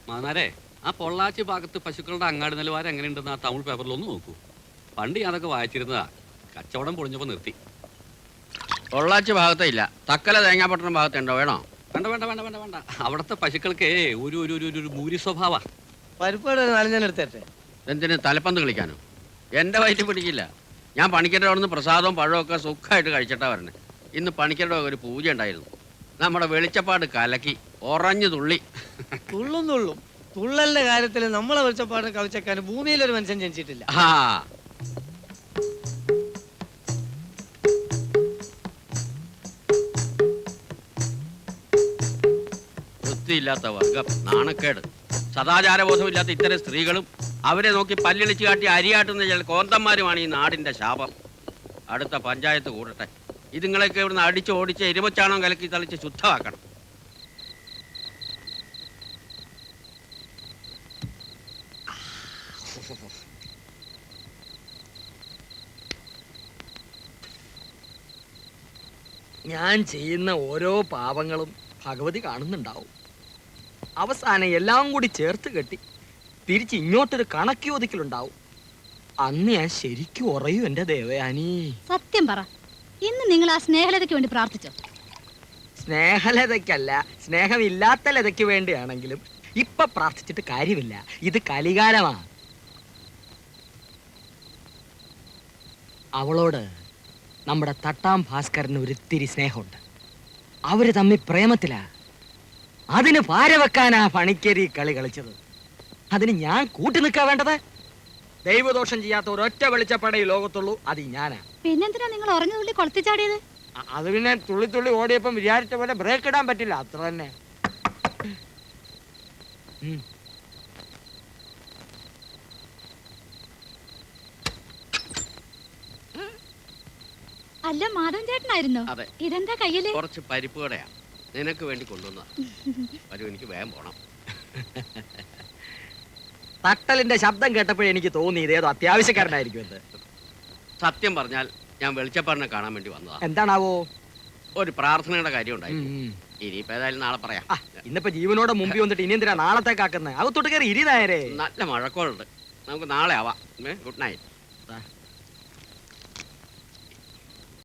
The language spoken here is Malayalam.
മാനാരെ ആ പൊള്ളാച്ചി ഭാഗത്ത് പശുക്കളുടെ അങ്ങാടി നിലവാരം എങ്ങനെയുണ്ടെന്ന് ആ തമിഴ് പേപ്പറിൽ ഒന്ന് നോക്കൂ. പണ്ട് ഞാനതൊക്കെ വായിച്ചിരുന്നതാ. കച്ചവടം പൊളിഞ്ഞപ്പോൾ നിർത്തി. പൊള്ളാച്ചി ഭാഗത്തേ ഇല്ല, തക്കല തേങ്ങാപട്ടണം ഭാഗത്തുണ്ടോ? വേണോ? വേണ്ട വേണ്ട വേണ്ട വേണ്ട വേണ്ട. അവിടുത്തെ പശുക്കൾക്ക് ഒരു ഒരു ഒരു ഒരു മൂരി സ്വഭാവ. പരിപ്പാട് നാലഞ്ചെടുത്തേട്ടെ. എന്തിന് തലപ്പന്ത് കളിക്കാനോ? എൻ്റെ വയറ്റിൽ പിടിക്കില്ല. ഞാൻ പണിക്കരുടെ അവിടെ നിന്ന് പ്രസാദവും പഴവും ഒക്കെ സുഖമായിട്ട് കഴിച്ചിട്ടാ വരണേ. ഇന്ന് പണിക്കരുടെ ഒരു പൂജ ഉണ്ടായിരുന്നു. നമ്മുടെ വെളിച്ചപ്പാട് കലക്കി ഉറഞ്ഞു തുള്ളി. തുള്ളും തുള്ളും. തുള്ളലിന്റെ കാര്യത്തിൽ നമ്മളെ വെളിച്ചപ്പാട് കളിച്ചേക്കാൻ ഭൂമിയിലൊരു മനുഷ്യൻ ജനിച്ചിട്ടില്ല. വൃത്തിയില്ലാത്ത വർഗം, നാണക്കേട്, സദാചാരബോധമില്ലാത്ത ഇത്തരം സ്ത്രീകളും അവരെ നോക്കി പല്ലിളിച്ച് കാട്ടി അരിയാട്ടുന്ന ചില കോന്തന്മാരുമാണ് ഈ നാടിന്റെ ശാപം. അടുത്ത പഞ്ചായത്ത് കൂടട്ടെ, ഇതുങ്ങളൊക്കെ ഇവിടുന്ന് അടിച്ച് ഓടിച്ച് എരുമച്ചാണം കലക്കി തളിച്ച് ശുദ്ധമാക്കണം. ഞാൻ ചെയ്യുന്ന ഓരോ പാപങ്ങളും ഭഗവതി കാണുന്നുണ്ടാവും. അവസാനം എല്ലാം കൂടി ചേർത്ത് കെട്ടി തിരിച്ച് ഇങ്ങോട്ടൊരു കണക്ക് ചോദിക്കലുണ്ടാവും. അന്ന് ഞാൻ ശരിക്കും ഉറയും എന്റെ ദേവയാനി. സത്യം പറ, ഇന്ന് നിങ്ങൾ ആ സ്നേഹലതയ്ക്ക് വേണ്ടി പ്രാർത്ഥിച്ചോ? സ്നേഹലതയ്ക്കല്ല, സ്നേഹമില്ലാത്ത ലതയ്ക്ക് വേണ്ടിയാണെങ്കിലും ഇപ്പൊ പ്രാർത്ഥിച്ചിട്ട് കാര്യമില്ല. ഇത് കലികാലമാണ്. അവളോട് നമ്മുടെ തട്ടാം ഭാസ്കരന് ഒരിത്തിരി സ്നേഹമുണ്ട്. അവര് തമ്മിൽ പ്രേമത്തിലാ. അതിന് ഭാര വെക്കാനാ പണിക്കരി കളി കളിച്ചത്. അതിന് ഞാൻ കൂട്ടി നിൽക്കാ വേണ്ടത്? ദൈവദോഷം ചെയ്യാത്ത ഒരൊറ്റ വെളിച്ചപ്പടേ ലോകത്തുള്ളൂ, അത് ഞാനാ. പിന്നെന്തിനാ നിങ്ങൾ ഉറഞ്ഞു തുള്ളി കൊളത്തിച്ചാടിയത്? അത് പിന്നെ തുള്ളി തുള്ളി ഓടിയപ്പം വിചാരിച്ച പോലെ ബ്രേക്ക് ഇടാൻ പറ്റില്ല, അത്ര തന്നെ. അല്ല, മാധവൻ ചേട്ടനായിരുന്നോ? അതെ. ഇതെന്താ കയ്യില്? കുറച്ച് പരിപ്പ് കടയാ, നിനക്ക് വേണ്ടി കൊണ്ടുവന്നതാ. വരൂ, എനിക്ക് വേഗം പോണം. തട്ടലിന്റെ ശബ്ദം കേട്ടപ്പോഴേ എനിക്ക് തോന്നി ഇതേതോ അത്യാവശ്യക്കാരനായിരിക്കും എന്ന്. സത്യം പറഞ്ഞാൽ ഞാൻ വെളിച്ചപ്പാടിനെ കാണാൻ വേണ്ടി വന്നതാ. എന്താണാവോ? ഒരു പ്രാർത്ഥനയുടെ കാര്യം ഉണ്ടായിരുന്നു. ഇനിയിപ്പോ ഏതായാലും നാളെ പറയാം. ഇന്നിപ്പോ ജീവനോടെ മുമ്പിൽ വന്നിട്ട് ഇനി എന്തിനാ നാളത്തേക്കാക്കുന്നത്? അകത്തോട്ട് കയറി ഇരി നേരെ. നല്ല മഴക്കോളുണ്ട്, നമുക്ക് നാളെ ആവാം. Good night.